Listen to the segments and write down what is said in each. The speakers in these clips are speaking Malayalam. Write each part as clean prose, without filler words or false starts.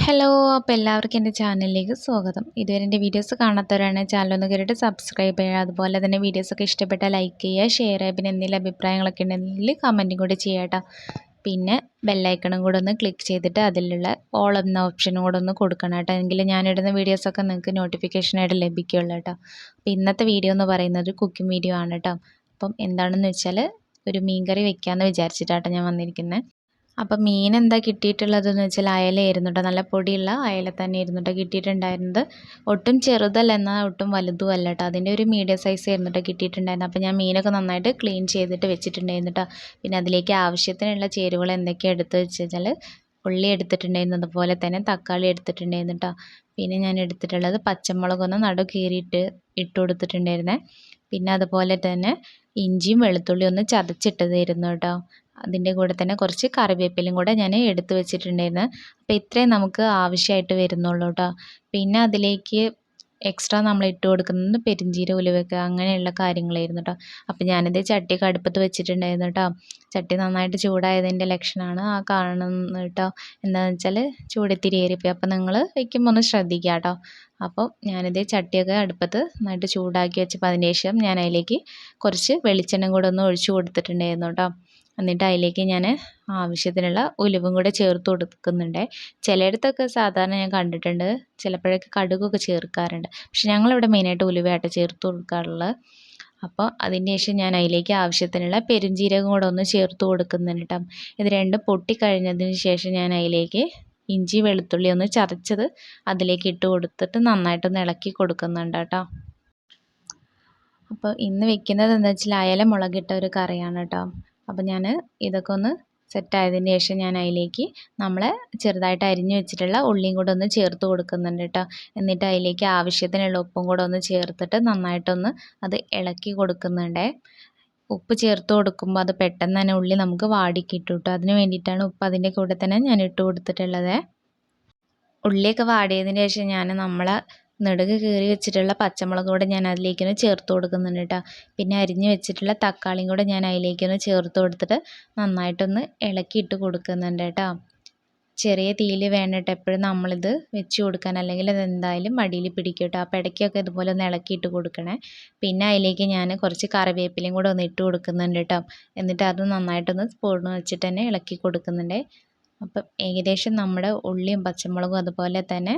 ഹലോ അപ്പോൾ എല്ലാവർക്കും എൻ്റെ ചാനലിലേക്ക് സ്വാഗതം. ഇതുവരെ എൻ്റെ വീഡിയോസ് കാണാത്തവരാണ് ചാനലൊന്ന് കയറിയിട്ട് സബ്സ്ക്രൈബ് ചെയ്യുക. അതുപോലെ തന്നെ വീഡിയോസൊക്കെ ഇഷ്ടപ്പെട്ടാൽ ലൈക്ക് ചെയ്യുക, ഷെയർ ചെയ്യുക. പിന്നെ എന്തെങ്കിലും അഭിപ്രായങ്ങളൊക്കെ ഉണ്ടെങ്കിൽ കമൻറ്റും കൂടെ ചെയ്യാം കേട്ടോ. പിന്നെ ബെല്ലൈക്കണും കൂടെ ഒന്ന് ക്ലിക്ക് ചെയ്തിട്ട് അതിലുള്ള ഓൾ എന്ന ഓപ്ഷനും കൂടെ ഒന്ന് കൊടുക്കണം കേട്ടോ. എങ്കിൽ ഞാനിടുന്ന വീഡിയോസൊക്കെ നിങ്ങൾക്ക് നോട്ടിഫിക്കേഷനായിട്ട് ലഭിക്കുകയുള്ളൂ കേട്ടോ. അപ്പോൾ ഇന്നത്തെ വീഡിയോ എന്ന് പറയുന്നത് ഒരു കുക്കിംഗ് വീഡിയോ ആണ് കേട്ടോ. അപ്പം എന്താണെന്ന് വെച്ചാൽ ഒരു മീൻകറി വെക്കാമെന്ന് വിചാരിച്ചിട്ടാട്ടോ ഞാൻ വന്നിരിക്കുന്നത്. അപ്പം മീൻ എന്താ കിട്ടിയിട്ടുള്ളതെന്ന് വെച്ചാൽ അയലയായിരുന്നു കേട്ടോ. നല്ല പൊടിയുള്ള അയല തന്നെ ആയിരുന്നു കേട്ടോ കിട്ടിയിട്ടുണ്ടായിരുന്നത്. ഒട്ടും ചെറുതല്ല എന്നാൽ ഒട്ടും വലുതും അല്ല കേട്ടോ. അതിൻ്റെ ഒരു മീഡിയം സൈസ് ആയിരുന്നു കേട്ടോ കിട്ടിയിട്ടുണ്ടായിരുന്നത്. അപ്പോൾ ഞാൻ മീനൊക്കെ നന്നായിട്ട് ക്ലീൻ ചെയ്തിട്ട് വെച്ചിട്ടുണ്ടായിരുന്നു കേട്ടോ. പിന്നെ അതിലേക്ക് ആവശ്യത്തിനുള്ള ചേരുവകൾ എന്തൊക്കെയാണ് എടുത്ത് വെച്ചാൽ ഉള്ളി എടുത്തിട്ടുണ്ടായിരുന്നു, അതുപോലെ തന്നെ തക്കാളി എടുത്തിട്ടുണ്ടായിരുന്നു കേട്ടോ. പിന്നെ ഞാൻ എടുത്തിട്ടുള്ളത് പച്ചമുളകൊന്ന് നടു കീറിയിട്ട് ഇട്ട് കൊടുത്തിട്ടുണ്ടായിരുന്നേ. പിന്നെ അതുപോലെ തന്നെ ഇഞ്ചിയും വെളുത്തുള്ളിയും ഒന്ന് ചതച്ചിട്ടതായിരുന്നു കേട്ടോ. അതിൻ്റെ കൂടെ തന്നെ കുറച്ച് കറിവേപ്പിലയും കൂടെ ഞാൻ എടുത്ത് വെച്ചിട്ടുണ്ടായിരുന്നു. അപ്പോൾ ഇത്രയും നമുക്ക് ആവശ്യമായിട്ട് വരുന്നുള്ളൂ കേട്ടോ. പിന്നെ അതിലേക്ക് എക്സ്ട്രാ നമ്മൾ ഇട്ട് കൊടുക്കുന്നത് പെരിഞ്ചീരകം, ഉലുവയൊക്കെ അങ്ങനെയുള്ള കാര്യങ്ങളായിരുന്നു കേട്ടോ. അപ്പോൾ ഞാനിത് ചട്ടിയൊക്കെ അടുപ്പത്ത് വെച്ചിട്ടുണ്ടായിരുന്നു കേട്ടോ. ചട്ടി നന്നായിട്ട് ചൂടായതിൻ്റെ ലക്ഷണമാണ് ആ കാണുന്നത് കേട്ടോ. എന്താണെന്ന് വെച്ചാൽ ചൂടിത്തിരി ഏറിപ്പോയി. അപ്പോൾ നിങ്ങൾ വയ്ക്കുമ്പോൾ ഒന്ന് ശ്രദ്ധിക്കുക കേട്ടോ. അപ്പോൾ ഞാനിത് ചട്ടിയൊക്കെ അടുപ്പത്ത് നന്നായിട്ട് ചൂടാക്കി വെച്ചപ്പോൾ അതിന് ശേഷം ഞാൻ അതിലേക്ക് കുറച്ച് വെളിച്ചെണ്ണ കൂടെ ഒന്ന് ഒഴിച്ച് കൊടുത്തിട്ടുണ്ടായിരുന്നു കേട്ടോ. എന്നിട്ട് അതിലേക്ക് ഞാൻ ആവശ്യത്തിനുള്ള ഉലുവും കൂടെ ചേർത്ത് കൊടുക്കുന്നുണ്ട്. ചിലയിടത്തൊക്കെ സാധാരണ ഞാൻ കണ്ടിട്ടുണ്ട് ചിലപ്പോഴൊക്കെ കടുകൊക്കെ ചേർക്കാറുണ്ട്. പക്ഷെ ഞങ്ങളിവിടെ മെയിനായിട്ട് ഉലുവയായിട്ട് ചേർത്ത് കൊടുക്കാറുള്ളത്. അപ്പോൾ അതിന് ശേഷം ഞാൻ അതിലേക്ക് ആവശ്യത്തിനുള്ള പെരുംജീരകം കൂടെ ഒന്ന് ചേർത്ത് കൊടുക്കുന്നുണ്ട് കേട്ടോ. ഇത് രണ്ടും പൊട്ടിക്കഴിഞ്ഞതിന് ശേഷം ഞാൻ അതിലേക്ക് ഇഞ്ചി വെളുത്തുള്ളി ഒന്ന് ചതച്ചത് അതിലേക്ക് ഇട്ട് കൊടുത്തിട്ട് നന്നായിട്ടൊന്ന് ഇളക്കി കൊടുക്കുന്നുണ്ട് കേട്ടോ. അപ്പോൾ ഇന്ന് വെക്കുന്നത് എന്താ വെച്ചാൽ അയല മുളകിട്ട ഒരു കറിയാണ് കേട്ടോ. അപ്പോൾ ഞാൻ ഇതൊക്കെ ഒന്ന് സെറ്റായതിന് ശേഷം ഞാൻ അതിലേക്ക് നമ്മൾ ചെറുതായിട്ട് അരിഞ്ഞു വെച്ചിട്ടുള്ള ഉള്ളിയും കൂടെ ഒന്ന് ചേർത്ത് കൊടുക്കുന്നുണ്ട് കേട്ടോ. എന്നിട്ട് അതിലേക്ക് ആവശ്യത്തിനുള്ള ഉപ്പും കൂടെ ഒന്ന് ചേർത്തിട്ട് നന്നായിട്ടൊന്ന് അത് ഇളക്കി കൊടുക്കുന്നുണ്ട്. ഉപ്പ് ചേർത്ത് കൊടുക്കുമ്പോൾ അത് പെട്ടെന്ന് തന്നെ ഉള്ളി നമുക്ക് വാടിക്കിട്ടും കേട്ടോ. അതിന് വേണ്ടിയിട്ടാണ് ഉപ്പ് അതിൻ്റെ കൂടെ തന്നെ ഞാൻ ഇട്ട് കൊടുത്തിട്ടുള്ളത്. ഉള്ളിയൊക്കെ വാടിയതിന് ശേഷം ഞാൻ നമ്മളെ നെടുക് കീറി വെച്ചിട്ടുള്ള പച്ചമുളക് കൂടെ ഞാൻ അതിലേക്കൊന്ന് ചേർത്ത് കൊടുക്കുന്നുണ്ട് കേട്ടോ. പിന്നെ അരിഞ്ഞ് വെച്ചിട്ടുള്ള തക്കാളിയും കൂടെ ഞാൻ അതിലേക്കൊന്ന് ചേർത്ത് കൊടുത്തിട്ട് നന്നായിട്ടൊന്ന് ഇളക്കിയിട്ട് കൊടുക്കുന്നുണ്ട് കേട്ടോ. ചെറിയ തീയിൽ വേണം കേട്ടോ എപ്പോഴും നമ്മളിത് വെച്ച് കൊടുക്കാൻ, അല്ലെങ്കിൽ അതെന്തായാലും മടിയിൽ പിടിക്കും കേട്ടോ. അപ്പോൾ ഇടയ്ക്കൊക്കെ ഇതുപോലെ ഒന്ന് ഇളക്കിയിട്ട് കൊടുക്കണേ. പിന്നെ അതിലേക്ക് ഞാൻ കുറച്ച് കറിവേപ്പിലയും കൂടെ ഒന്ന് ഇട്ട് കൊടുക്കുന്നുണ്ട് കേട്ടോ. എന്നിട്ട് അത് നന്നായിട്ടൊന്ന് സ്പൂൺ വെച്ചിട്ട് തന്നെ ഇളക്കി കൊടുക്കുന്നുണ്ട്. അപ്പം ഏകദേശം നമ്മുടെ ഉള്ളിയും പച്ചമുളകും അതുപോലെ തന്നെ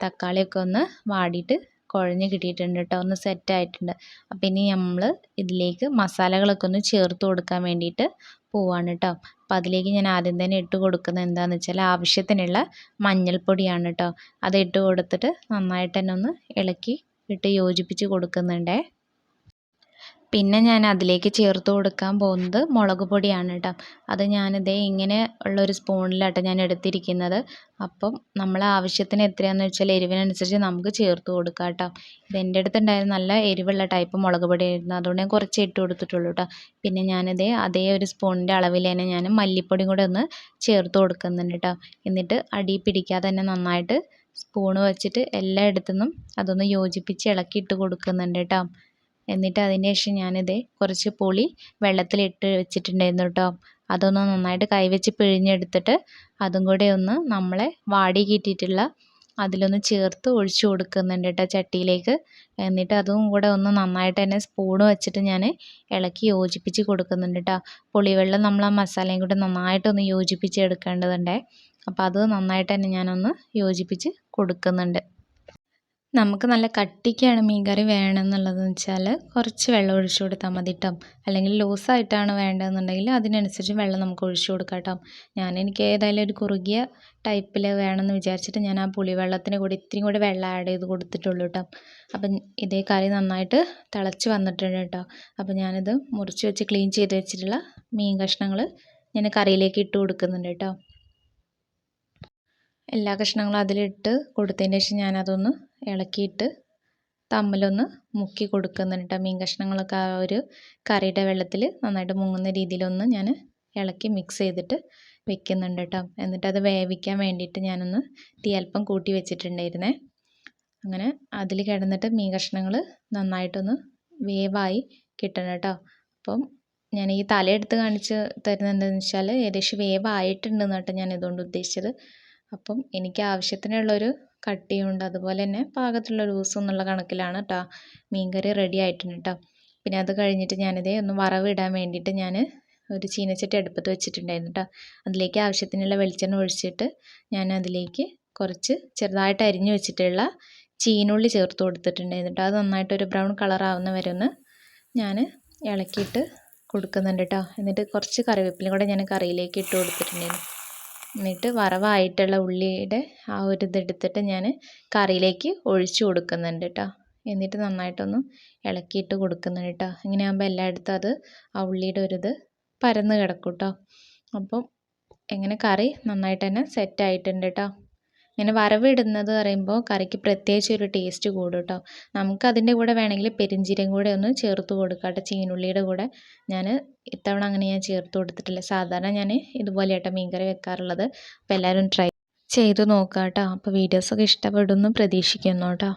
തക്കാളിയൊക്കെ ഒന്ന് വാടിയിട്ട് കുഴഞ്ഞ് കിട്ടിയിട്ടുണ്ട് കേട്ടോ, ഒന്ന് സെറ്റായിട്ടുണ്ട്. അപ്പം ഇനി നമ്മൾ ഇതിലേക്ക് മസാലകളൊക്കെ ഒന്ന് ചേർത്ത് കൊടുക്കാൻ വേണ്ടിയിട്ട് പോവാണ് കേട്ടോ. അപ്പോൾ അതിലേക്ക് ഞാൻ ആദ്യം തന്നെ ഇട്ട് കൊടുക്കുന്നത് എന്താണെന്ന് വെച്ചാൽ ആവശ്യത്തിനുള്ള മഞ്ഞൾപ്പൊടിയാണ് കേട്ടോ. അത് ഇട്ട് കൊടുത്തിട്ട് നന്നായിട്ട് തന്നെ ഒന്ന് ഇളക്കി ഇട്ട് യോജിപ്പിച്ച് കൊടുക്കുന്നുണ്ടേ. പിന്നെ ഞാൻ അതിലേക്ക് ചേർത്ത് കൊടുക്കാൻ പോകുന്നത് മുളക് പൊടിയാണ് കേട്ടോ. അത് ഞാനിതേ ഇങ്ങനെ ഉള്ളൊരു സ്പൂണിലാട്ടോ ഞാൻ എടുത്തിരിക്കുന്നത്. അപ്പം നമ്മൾ ആവശ്യത്തിന് എത്രയാണെന്ന് വെച്ചാൽ എരിവിനനുസരിച്ച് നമുക്ക് ചേർത്ത് കൊടുക്കാം കേട്ടോ. ഇത് എൻ്റെ അടുത്തുണ്ടായിരുന്ന നല്ല എരിവുള്ള ടൈപ്പ് മുളക് പൊടിയായിരുന്നു, അതുകൊണ്ട് ഞാൻ കുറച്ച് ഇട്ട് കൊടുത്തിട്ടുള്ളൂ കേട്ടോ. പിന്നെ ഞാനിതേ അതേ ഒരു സ്പൂണിൻ്റെ അളവിൽ തന്നെ ഞാൻ മല്ലിപ്പൊടിയും കൂടെ ഒന്ന് ചേർത്ത് കൊടുക്കുന്നുണ്ട് കേട്ടോ. എന്നിട്ട് അടി പിടിക്കാതെ തന്നെ നന്നായിട്ട് സ്പൂണ് വെച്ചിട്ട് എല്ലായിടത്തുനിന്നും അതൊന്ന് യോജിപ്പിച്ച് ഇളക്കിയിട്ട് കൊടുക്കുന്നുണ്ട് കേട്ടോ. എന്നിട്ട് അതിന് ശേഷം ഞാനിത് കുറച്ച് പുളി വെള്ളത്തിലിട്ട് വെച്ചിട്ടുണ്ടായിരുന്നു കേട്ടോ. അതൊന്ന് നന്നായിട്ട് കൈവച്ച് പിഴിഞ്ഞെടുത്തിട്ട് അതും കൂടെ ഒന്ന് നമ്മളെ വാടി കിട്ടിയിട്ടുള്ള അതിലൊന്ന് ചേർത്ത് ഒഴിച്ചു കൊടുക്കുന്നുണ്ട് കേട്ടോ ചട്ടിയിലേക്ക്. എന്നിട്ട് അതും കൂടെ ഒന്ന് നന്നായിട്ട് തന്നെ സ്പൂണ് വെച്ചിട്ട് ഞാൻ ഇളക്കി യോജിപ്പിച്ച് കൊടുക്കുന്നുണ്ട് കേട്ടോ. പുളിവെള്ളം നമ്മൾ ആ മസാലയും കൂടെ നന്നായിട്ടൊന്ന് യോജിപ്പിച്ച് എടുക്കേണ്ടതുണ്ട്. അപ്പോൾ അത് നന്നായിട്ട് തന്നെ ഞാനൊന്ന് യോജിപ്പിച്ച് കൊടുക്കുന്നുണ്ട്. നമുക്ക് നല്ല കട്ടിക്കാണ് മീൻ കറി വേണമെന്നുള്ളതെന്ന് വെച്ചാൽ കുറച്ച് വെള്ളം ഒഴിച്ചു കൊടുത്താൽ മതി കേട്ടോ. അല്ലെങ്കിൽ ലൂസായിട്ടാണ് വേണ്ടതെന്നുണ്ടെങ്കിൽ അതിനനുസരിച്ച് വെള്ളം നമുക്ക് ഒഴിച്ചു കൊടുക്കാം കേട്ടോ. എനിക്ക് ഏതായാലും ഒരു കുറുകിയ ടൈപ്പിൽ വേണമെന്ന് വിചാരിച്ചിട്ട് ഞാൻ ആ പുളിവെള്ളത്തിന് കൂടി ഇത്തിരി കൂടി വെള്ളം ആഡ് ചെയ്ത് കൊടുത്തിട്ടുള്ളൂ കേട്ടോ. അപ്പം ഇതേ കറി നന്നായിട്ട് തിളച്ച് വന്നിട്ടുണ്ട് കേട്ടോ. അപ്പോൾ ഞാനിത് മുറിച്ച് വെച്ച് ക്ലീൻ ചെയ്ത് വെച്ചിട്ടുള്ള മീൻ കഷ്ണങ്ങൾ ഞാൻ കറിയിലേക്ക് ഇട്ട് കൊടുക്കുന്നുണ്ട് കേട്ടോ. എല്ലാ കഷ്ണങ്ങളും അതിലിട്ട് കൊടുത്തതിന് ശേഷം ഞാനതൊന്ന് ഇളക്കിയിട്ട് തമ്മിലൊന്ന് മുക്കി കൊടുക്കുന്നുണ്ട് കേട്ടോ. മീൻ കഷ്ണങ്ങളൊക്കെ ആ ഒരു കറിയുടെ വെള്ളത്തിൽ നന്നായിട്ട് മുങ്ങുന്ന രീതിയിലൊന്ന് ഞാൻ ഇളക്കി മിക്സ് ചെയ്തിട്ട് വെക്കുന്നുണ്ട് കേട്ടോ. എന്നിട്ട് അത് വേവിക്കാൻ വേണ്ടിയിട്ട് ഞാനൊന്ന് തീ അല്പം കൂട്ടി വെച്ചിട്ടുണ്ടായിരുന്നേ. അങ്ങനെ അതിൽ കിടന്നിട്ട് മീൻ കഷ്ണങ്ങൾ നന്നായിട്ടൊന്ന് വേവായി കിട്ടണം കേട്ടോ. അപ്പം ഞാൻ ഈ തലയെടുത്ത് കാണിച്ച് തരുന്നത് എന്താണെന്ന് വെച്ചാൽ ഏകദേശം വേവായിട്ടുണ്ടെന്ന് കേട്ടോ ഞാൻ ഇതുകൊണ്ട് ഉദ്ദേശിച്ചത്. അപ്പം എനിക്ക് ആവശ്യത്തിനുള്ളൊരു കട്ടിയുണ്ട്, അതുപോലെ തന്നെ പാകത്തിലുള്ള ലൂസും എന്നുള്ള കണക്കിലാണ് കേട്ടോ മീൻകറി റെഡി ആയിട്ടുണ്ട് കേട്ടോ. പിന്നെ അത് കഴിഞ്ഞിട്ട് ഞാനിതേ ഒന്ന് വറവിടാൻ വേണ്ടിയിട്ട് ഞാൻ ഒരു ചീനച്ചട്ടി അടുപ്പത്ത് വെച്ചിട്ടുണ്ടായിരുന്നു കേട്ടോ. അതിലേക്ക് ആവശ്യത്തിനുള്ള വെളിച്ചെണ്ണ ഒഴിച്ചിട്ട് ഞാൻ അതിലേക്ക് കുറച്ച് ചെറുതായിട്ട് അരിഞ്ഞു വെച്ചിട്ടുള്ള ചീനുള്ളി ചേർത്ത് കൊടുത്തിട്ടുണ്ടായിരുന്നു കേട്ടോ. അത് നന്നായിട്ടൊരു ബ്രൗൺ കളറാവുന്ന വരെ ഒന്ന് ഞാൻ ഇളക്കിയിട്ട് കൊടുക്കുന്നുണ്ട് കേട്ടോ. എന്നിട്ട് കുറച്ച് കറിവേപ്പിലയും കൂടെ ഞാൻ കറിയിലേക്ക് ഇട്ട് കൊടുത്തിട്ടുണ്ടായിരുന്നു. എന്നിട്ട് വറവായിട്ടുള്ള ഉള്ളിയുടെ ആ ഒരു ഇതെടുത്തിട്ട് ഞാൻ കറിയിലേക്ക് ഒഴിച്ചു കൊടുക്കുന്നുണ്ട് കേട്ടോ. എന്നിട്ട് നന്നായിട്ടൊന്ന് ഇളക്കിയിട്ട് കൊടുക്കുന്നുണ്ട് കേട്ടോ. ഇങ്ങനെയാകുമ്പോൾ എല്ലായിടത്തും അത് ആ ഉള്ളിയുടെ ഒരിത് പരന്ന് കിടക്കും കേട്ടോ. അപ്പം എങ്ങനെ കറി നന്നായിട്ട് തന്നെ സെറ്റായിട്ടുണ്ട് കേട്ടോ. ഇങ്ങനെ വറവിടുന്നത് പറയുമ്പോൾ കറിക്ക് പ്രത്യേകിച്ച് ഒരു ടേസ്റ്റ് കൂടും കേട്ടോ. നമുക്കതിൻ്റെ കൂടെ വേണമെങ്കിൽ പെരിഞ്ചീരകം കൂടെ ഒന്ന് ചേർത്ത് കൊടുക്കാം കേട്ടോ. ചീനുള്ളിയുടെ കൂടെ ഞാൻ ഇത്തവണ അങ്ങനെ ഞാൻ ചേർത്ത് കൊടുത്തിട്ടില്ല. സാധാരണ ഞാൻ ഇതുപോലെ കേട്ടോ മീൻകറി വെക്കാറുള്ളത്. അപ്പോൾ എല്ലാവരും ട്രൈ ചെയ്ത് നോക്കാം കേട്ടോ. അപ്പോൾ വീഡിയോസൊക്കെ ഇഷ്ടപ്പെടുമെന്ന് പ്രതീക്ഷിക്കുന്നു കേട്ടോ.